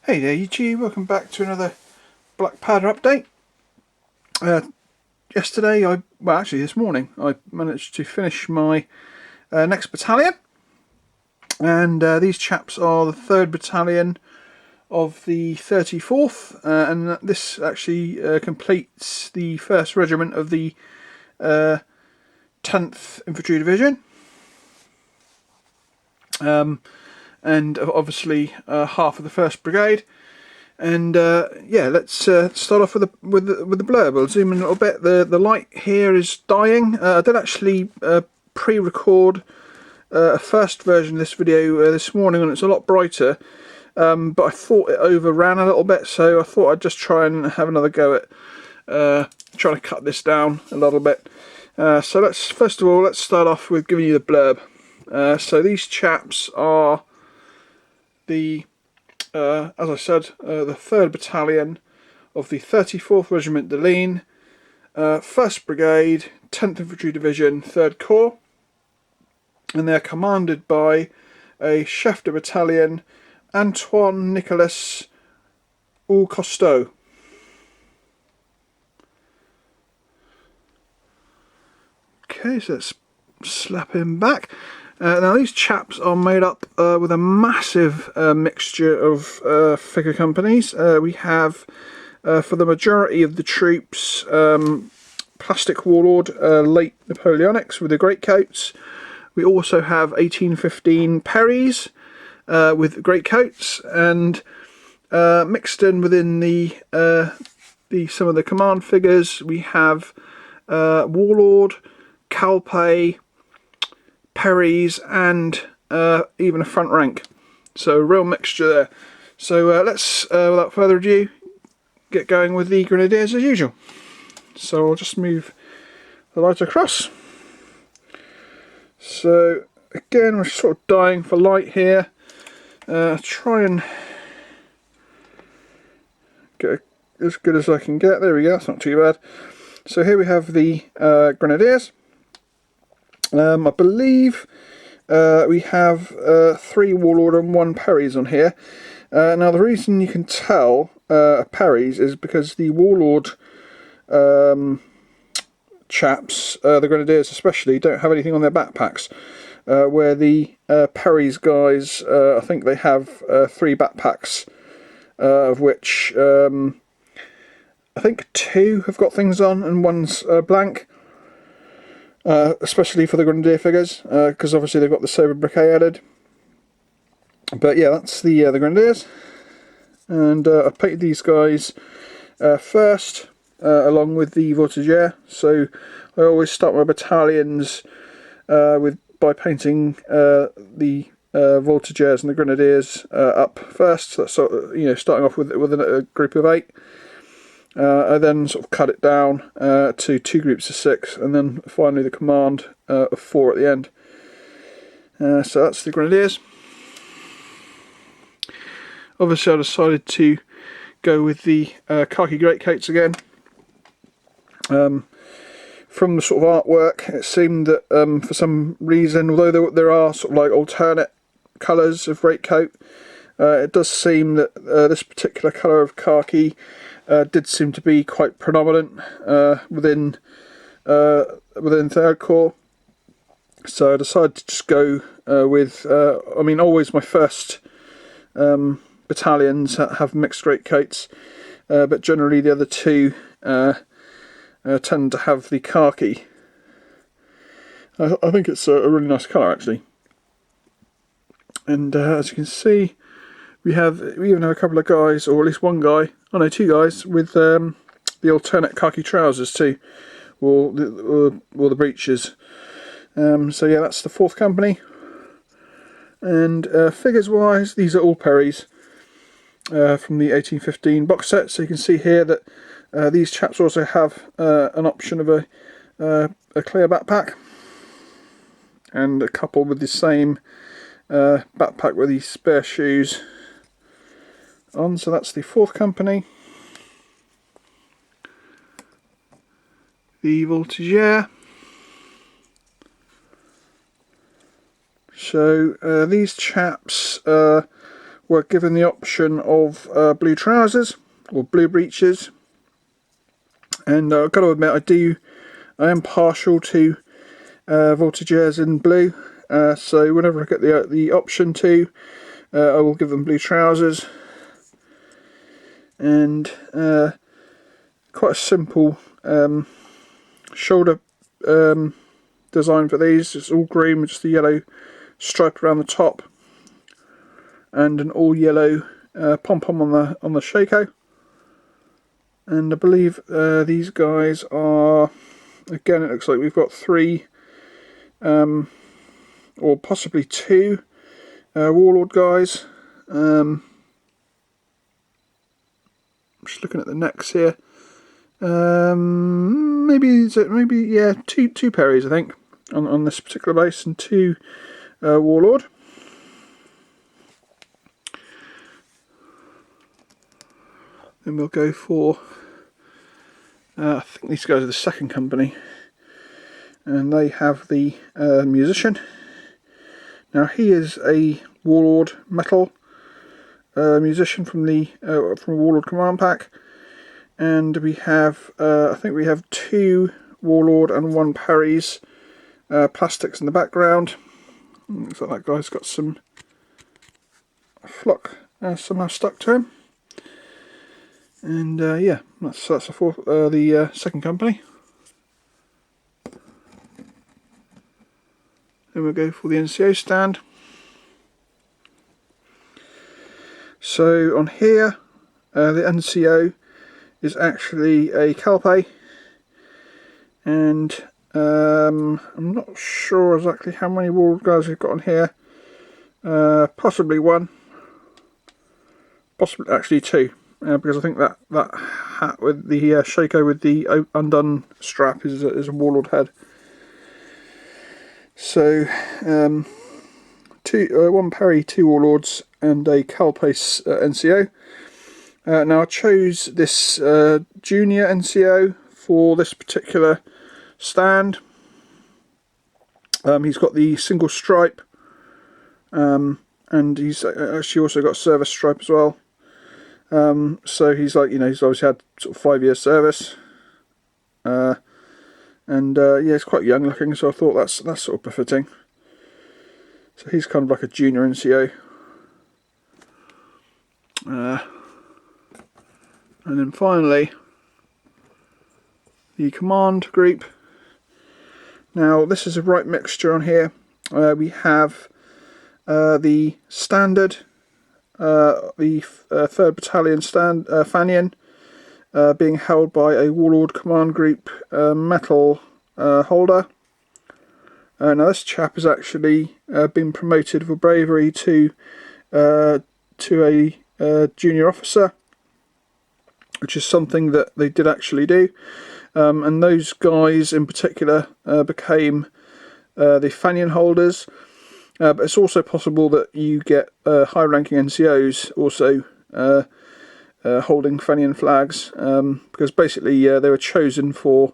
Hey there YouTube, welcome back to another Black Powder update. This morning, I managed to finish my next battalion, and these chaps are the 3rd Battalion of the 34th, and this actually completes the 1st Regiment of the 10th Infantry Division, and obviously half of the 1st Brigade. And yeah, let's start off with the blurb. I'll zoom in a little bit. The light here is dying. I did actually pre-record a first version of this video this morning, and it's a lot brighter. But I thought it overran a little bit, so I thought I'd just try and have another go at trying to cut this down a little bit. So let's start off with giving you the blurb. So these chaps are the as I said, the 3rd Battalion of the 34th Regiment de Ligne, 1st Brigade, 10th Infantry Division, 3rd Corps, and they're commanded by a Chef de Battalion, Antoine Nicolas Costeau. Okay, so let's slap him back. Now these chaps are made up with a massive mixture of figure companies. We have, for the majority of the troops, Plastic Warlord late Napoleonics with the Greatcoats. We also have 1815 Perrys with Greatcoats, and mixed in within the some of the command figures, we have Warlord, Calpe, Perrys, and even a front rank. So a real mixture there. So let's, without further ado, get going with the Grenadiers as usual. So I'll just move the light across. So again, we're sort of dying for light here. Try and get as good as I can get. There we go, that's not too bad. So here we have the Grenadiers. I believe we have 3 Warlord and 1 Perrys on here. Now the reason you can tell Perrys is because the Warlord chaps, the Grenadiers especially, don't have anything on their backpacks, where the Perrys guys, I think they have 3 backpacks, of which I think 2 have got things on and 1's blank. Especially for the Grenadier figures, because obviously they've got the sober briquet added. But yeah, that's the Grenadiers, and I painted these guys first, along with the Voltigeurs. So I always start my battalions by painting the Voltigeurs and the Grenadiers up first. So that's sort of, starting off with a group of 8. I then sort of cut it down to 2 groups of 6, and then finally the command of 4 at the end. So that's the Grenadiers. Obviously I decided to go with the khaki greatcoats again. From the sort of artwork, it seemed that for some reason, although there are sort of like alternate colours of greatcoat, it does seem that this particular colour of khaki did seem to be quite predominant within 3rd Corps, so I decided to just go with. Always my first battalions have mixed greatcoats, but generally the other 2 tend to have the khaki. I think it's a really nice colour actually, and as you can see, we even have a couple of guys, or at least 1 guy, 2 guys with the alternate khaki trousers too, or the breeches. So yeah, that's the 4th company. And figures wise, these are all Perrys from the 1815 box set. So you can see here that these chaps also have an option of a clear backpack, and a couple with the same backpack with these spare shoes on. So that's the 4th company. The Voltigeurs. So these chaps were given the option of blue trousers or blue breeches, and I've got to admit I am partial to voltigeurs in blue, so whenever I get the option to, I will give them blue trousers. And quite a simple shoulder design for these. It's all green with just a yellow stripe around the top, and an all yellow pom-pom on the shako. And I believe these guys are, again, it looks like we've got 3 or possibly 2 warlord guys. Just looking at the necks here. Maybe yeah, two Perrys I think on this particular base, and 2 warlord. Then we'll go for I think these guys are the 2nd company, and they have the musician. Now he is a warlord metal musician from Warlord Command Pack, and we have I think we have 2 warlord and 1 Perry's plastics in the background. Looks like that guy's got some flock somehow stuck to him. And yeah, that's the 2nd company. Then we'll go for the NCO stand. So on here, the NCO is actually a Calpe, and I'm not sure exactly how many warlord guys we've got on here. Possibly 1, possibly actually 2, because I think that hat with the shako with the undone strap is a warlord head. So 1 Perry, 2 warlords, and a Calpace NCO. Now I chose this junior NCO for this particular stand. He's got the single stripe, and he's actually also got a service stripe as well. So he's like, he's obviously had sort of 5 years service, and yeah, he's quite young looking, so I thought that's sort of befitting. So he's kind of like a junior NCO. And then finally, the command group. Now this is a right mixture on here. We have the standard, the 3rd Battalion Fanion, being held by a Warlord Command Group metal holder. Now this chap has actually been promoted for bravery to a junior officer, which is something that they did actually do. And those guys in particular became the Fanion holders. But it's also possible that you get high-ranking NCOs also holding Fanion flags, because basically they were chosen for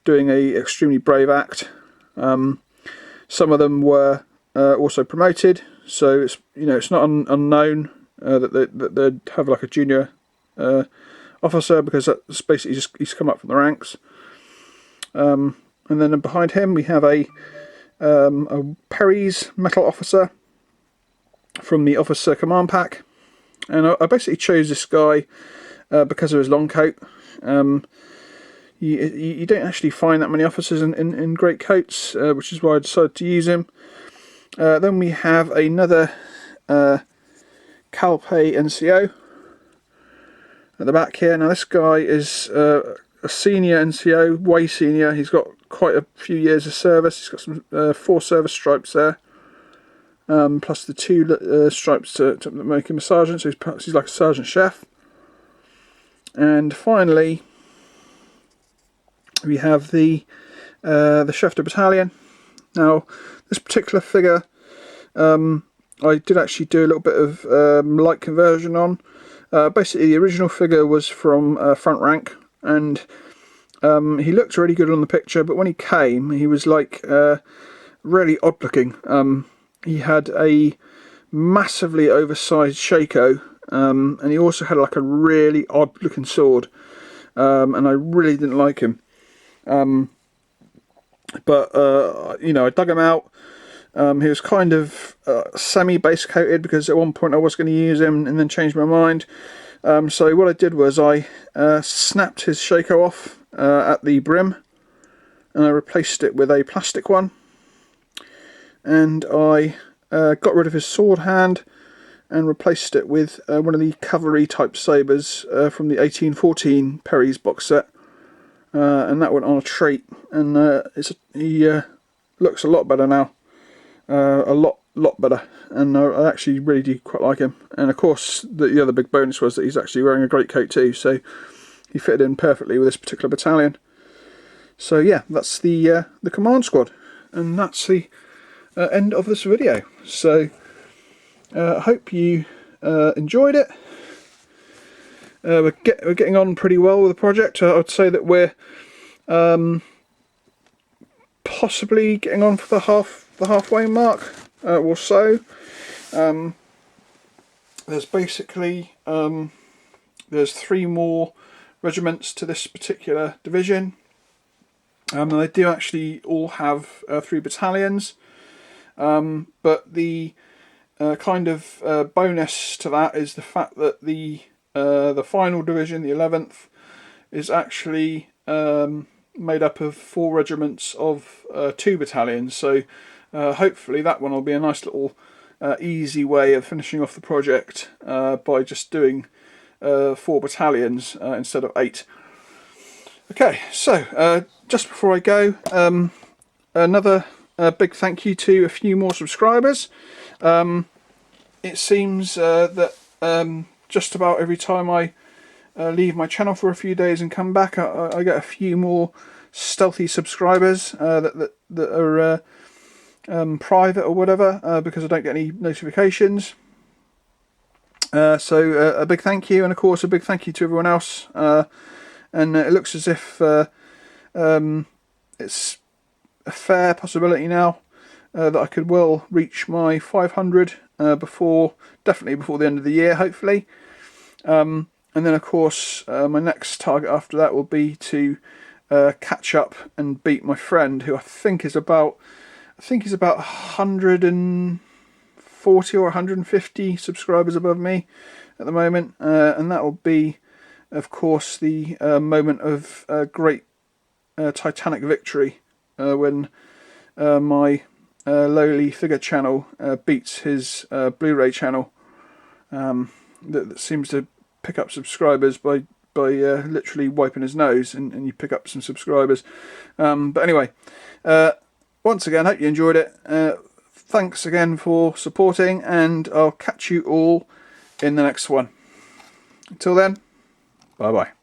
doing a extremely brave act. Some of them were also promoted, so it's it's not unknown that they'd have like a junior officer, because that's basically just he's come up from the ranks. And then behind him we have a Perry's metal officer from the Officer Command Pack, and I basically chose this guy because of his long coat. You don't actually find that many officers in Greatcoats, which is why I decided to use him. Then we have another Calpe NCO at the back here. Now this guy is a senior NCO, way senior. He's got quite a few years of service. He's got some 4 service stripes there, plus the 2 stripes to make him a sergeant, so he's like a sergeant chef. And finally we have the chef de battalion. Now this particular figure I did actually do a little bit of light conversion on. Basically the original figure was from front rank, and he looked really good on the picture, but when he came he was like really odd looking. He had a massively oversized shako, and he also had like a really odd looking sword, and I really didn't like him. But you know, I dug him out. He was kind of semi-base coated, because at one point I was going to use him and then changed my mind. So what I did was I snapped his shako off at the brim, and I replaced it with a plastic one. And I got rid of his sword hand and replaced it with one of the cavalry type sabres from the 1814 Perry's box set. And that went on a trait, and he looks a lot better now. A lot better, and I actually really do quite like him. And of course the other big bonus was that he's actually wearing a greatcoat too, so he fitted in perfectly with this particular battalion. So yeah, that's the command squad, and that's the end of this video. So I hope you enjoyed it. We're getting on pretty well with the project. I would say that we're possibly getting on for the halfway mark or so. There's basically there's 3 more regiments to this particular division. And they do actually all have 3 battalions, but the kind of bonus to that is the fact that the final division, the 11th, is actually made up of 4 regiments of 2 battalions. So hopefully that one will be a nice little easy way of finishing off the project by just doing 4 battalions instead of 8. Okay, so just before I go, another big thank you to a few more subscribers. It seems that just about every time I leave my channel for a few days and come back, I get a few more stealthy subscribers that are private or whatever, because I don't get any notifications. So a big thank you, and of course a big thank you to everyone else. And it looks as if it's a fair possibility now that I could well reach my 500 definitely before the end of the year, hopefully. And then of course my next target after that will be to catch up and beat my friend, who I think is about 140 or 150 subscribers above me at the moment, and that will be, of course, the moment of great titanic victory when my lowly figure channel beats his Blu-ray channel that seems to pick up subscribers by literally wiping his nose, and you pick up some subscribers. But anyway, once again, hope you enjoyed it. Thanks again for supporting, and I'll catch you all in the next one. Until then, bye bye.